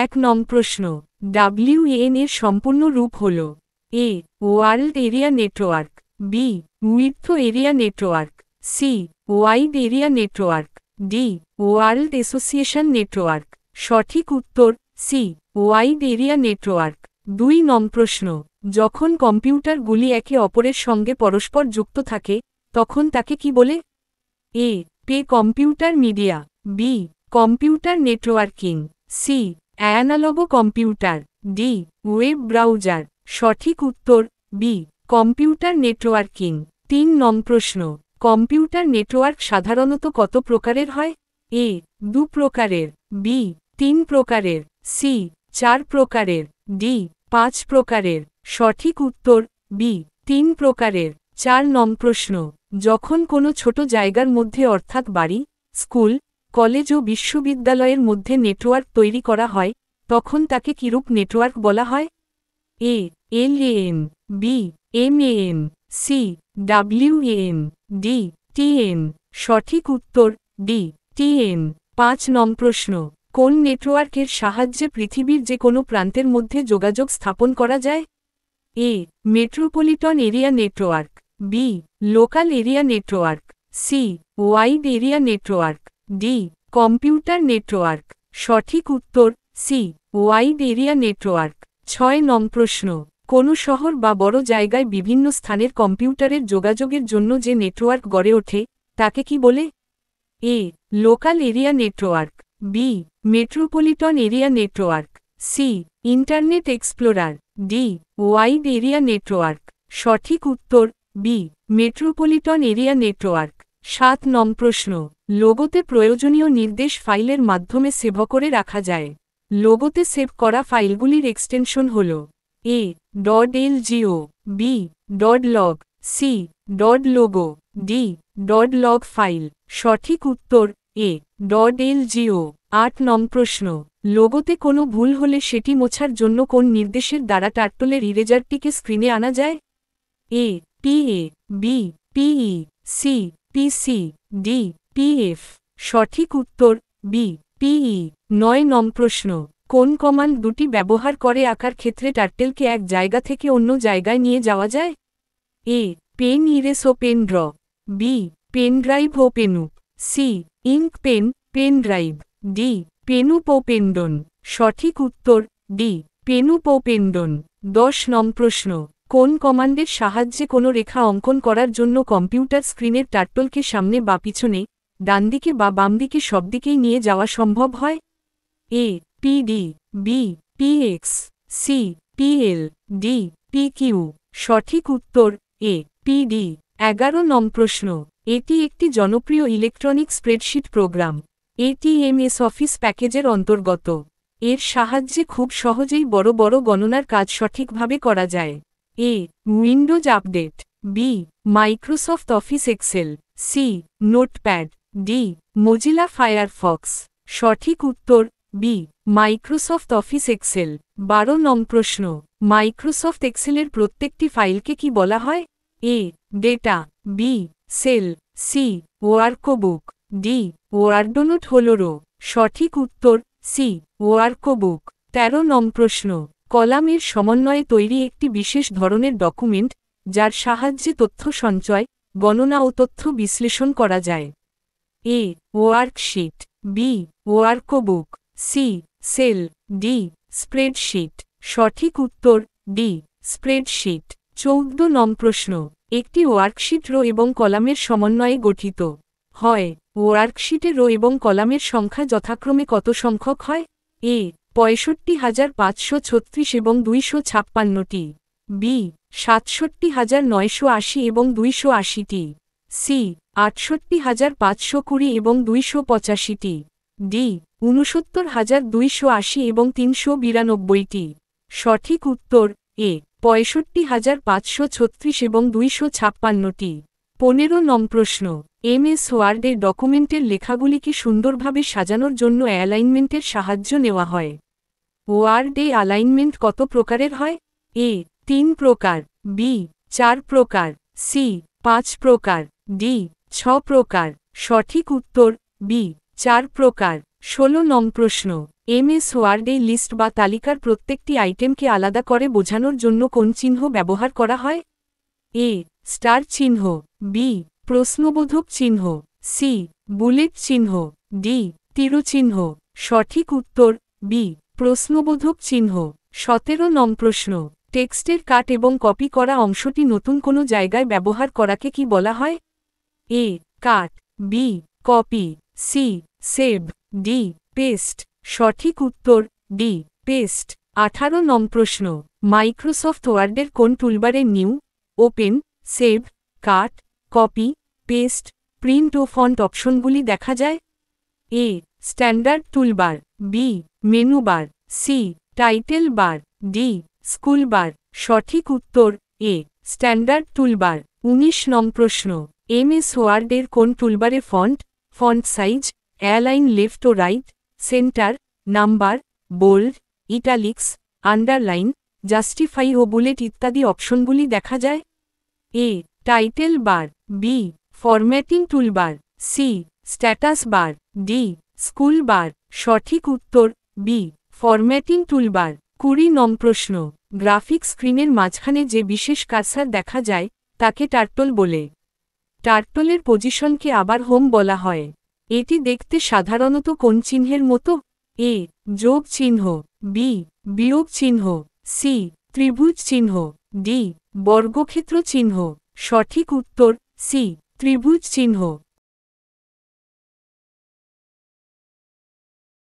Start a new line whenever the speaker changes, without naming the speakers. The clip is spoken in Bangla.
এক নং প্রশ্ন, WAN এর সম্পূর্ণ রূপ হল A world area network, B width area network, C wide area network, D world association network. সঠিক উত্তর সি ওয়াইড এরিয়া নেটওয়ার্ক। 2 নং প্রশ্ন, যখন কম্পিউটারগুলি একে অপরের সঙ্গে পরস্পর যুক্ত থাকে তখন তাকে কি বলে? A pay computer media, B computer networking, C analogue computer, D web browser. সঠিক উত্তর বি কম্পিউটার নেটওয়ার্কিং। 3 নং প্রশ্ন, কম্পিউটার নেটওয়ার্ক সাধারণত কত প্রকারের হয়? এ 2 প্রকারের, বি 3 প্রকারের, সি 4 প্রকারের, ডি 5 প্রকারের। সঠিক উত্তর বি 3 প্রকারের। 4 নং প্রশ্ন, যখন কোনো ছোট জায়গার মধ্যে অর্থাৎ বাড়ি, স্কুল, কলেজ ও বিশ্ববিদ্যালয়ের মধ্যে নেটওয়ার্ক তৈরি করা হয় তখন তাকে কিরূপ নেটওয়ার্ক বলা হয়? A LAN, B MAN, C WAN, D TN। সঠিক উত্তর ডি TN। 5 নং প্রশ্ন, কোন নেটওয়ার্কের সাহায্যে পৃথিবীর যে কোনো প্রান্তের মধ্যে যোগাযোগ স্থাপন করা যায়? A metropolitan area network, B local area network, C wide area network, D computer network. সঠিক উত্তর সি ওয়াইড এরিয়া নেটওয়ার্ক। 6 নং প্রশ্ন, কোনো শহর বা বড় জায়গায় বিভিন্ন স্থানের কম্পিউটারের যোগাযোগের জন্য যে নেটওয়ার্ক গড়ে ওঠে তাকে কি বলে? A local area network, B metropolitan area network, C Internet Explorer, D wide area network. সঠিক উত্তর বি মেট্রোপলিটন এরিয়া নেটওয়ার্ক। 7 নং প্রশ্ন, লোগোতে প্রয়োজনীয় নির্দেশ ফাইলের মাধ্যমে সেভ করে রাখা যায়। লোগোতে সেভ করা ফাইলগুলির এক্সটেনশন হল A .lgo, B .log, C .logo, D .log file. সঠিক উত্তর এ .lgo। 8 নং প্রশ্ন, লোগোতে কোনো ভুল হলে সেটি মোছার জন্য কোন নির্দেশের দ্বারা টার্টলের ইরেজারটিকে স্ক্রিনে আনা যায়? A PA, B PE, C PC, D PF। সঠিক উত্তর বি PE। 9 নং প্রশ্ন, কোন কমান্ড দুটি ব্যবহার করে আঁকার ক্ষেত্রে টার্টেলকে এক জায়গা থেকে অন্য জায়গায় নিয়ে যাওয়া যায়? এ পেন ইরেস ও pen draw, B pen drive ও পেনুপ, C ink pen pen drive, D পেনুপ ও পেন্ডন। সঠিক উত্তর ডি পেনুপ ও পেন্ডন। 10 নং প্রশ্ন, কোন কমান্ডের সাহায্যে কোনো রেখা অঙ্কন করার জন্য কম্পিউটার স্ক্রিনের টার্টলকে সামনে বা পিছনে, ডানদিকে বা বামদিকে সবদিকেই নিয়ে যাওয়া সম্ভব হয়? A PD, B PX, C PL, D PQ। সঠিক উত্তর এ PD। 11 নং প্রশ্ন, এটি একটি জনপ্রিয় ইলেকট্রনিক স্প্রেডশিট প্রোগ্রাম। এটি MS অফিস প্যাকেজের অন্তর্গত। এর সাহায্যে খুব সহজেই বড় বড় গণনার কাজ সঠিকভাবে করা যায়। A Windows update, B Microsoft Office Excel, C Notepad, D Mozilla Firefox. সঠিক উত্তর বি মাইক্রোসফট অফিস এক্সেল। 12 নং প্রশ্ন, মাইক্রোসফট এক্সেলের প্রত্যেকটি ফাইলকে কি বলা হয়? A data, B cell, C workbook, D ওয়ার্ডনোট হলোরো। সঠিক উত্তর সি ওয়ার্কবুক। 13 নং প্রশ্ন, কলামের সমন্বয়ে তৈরি একটি বিশেষ ধরনের ডকুমেন্ট যার সাহায্যে তথ্য সঞ্চয়, গণনা ও তথ্য বিশ্লেষণ করা যায়। A worksheet, B workbook, C cell, D spreadsheet. সঠিক উত্তর ডি স্প্রেডশিট। 14 নং প্রশ্ন, একটি ওয়ার্কশিট রো এবং কলামের সমন্বয়ে গঠিত হয়। ওয়ার্কশিটে রো এবং কলামের সংখ্যা যথাক্রমে কত সংখ্যক হয়? এ 65,536 এবং 256টি, বি 67,980 এবং 280টি, সি 68,520 এবং 285টি, ডি 69,280 এবং 392টি। সঠিক উত্তর এ 65,536 এবং 256টি। 15 নং প্রশ্ন, MS ওয়ার্ডে ডকুমেন্টের লেখাগুলিকে সুন্দরভাবে সাজানোর জন্য অ্যালাইনমেন্টের সাহায্য নেওয়া হয়। ওয়ার্ডে অ্যালাইনমেন্ট কত প্রকারের হয়? এ 3 প্রকার, বি 4 প্রকার, সি 5 প্রকার, ডি 6 প্রকার। সঠিক উত্তর বি 4 প্রকার। 16 নং প্রশ্ন এমএস ওয়ার্ডে লিস্ট বা তালিকার প্রত্যেকটি আইটেমকে আলাদা করে বোঝানোর জন্য কোন চিহ্ন ব্যবহার করা হয়? এ স্টার চিহ্ন, বি প্রশ্নবোধক চিহ্ন, সি বুলেট চিহ্ন, ডি তীরচিহ্ন। সঠিক উত্তর বি প্রশ্নবোধক চিহ্ন। 17 নং প্রশ্ন টেক্সটের কাট এবং কপি করা অংশটি নতুন কোনো জায়গায় ব্যবহার করাকে কি বলা হয়? A cut, B copy, C save, D paste. সঠিক উত্তর ডি পেস্ট। 18 নং প্রশ্ন মাইক্রোসফট ওয়ার্ডের কোন টুলবারে new, open, save, cut, copy, paste, print ও ফন্ট অপশনগুলি দেখা যায়? A standard toolbar, B menu bar, C title bar, D scroll bar. সঠিক উত্তর এ স্ট্যান্ডার্ড টুলবার। 19 নং প্রশ্ন এমএস ওয়ার্ডের কোন টুলবারে font, font size, align left ও right, centre, number, bold, italics, underline, justify ও বুলেট ইত্যাদি অপশনগুলি দেখা যায়? A title bar, B formatting toolbar, C status bar, D scroll bar. সঠিক উত্তর বি ফরম্যাটিং টুলবার। 20 নং প্রশ্ন গ্রাফিক স্ক্রিনের মাঝখানে যে বিশেষ কার্সার দেখা যায় তাকে টার্টল বলে। টার্টলের পজিশনকে আবার হোম বলা হয়। এটি দেখতে সাধারণত কোন চিহ্নের মতো? এ যোগ চিহ্ন, বি বিয়োগ চিহ্ন, সি ত্রিভুজ চিহ্ন, ডি বর্গক্ষেত্র চিহ্ন। সঠিক উত্তর সি ত্রিভুজ চিহ্ন।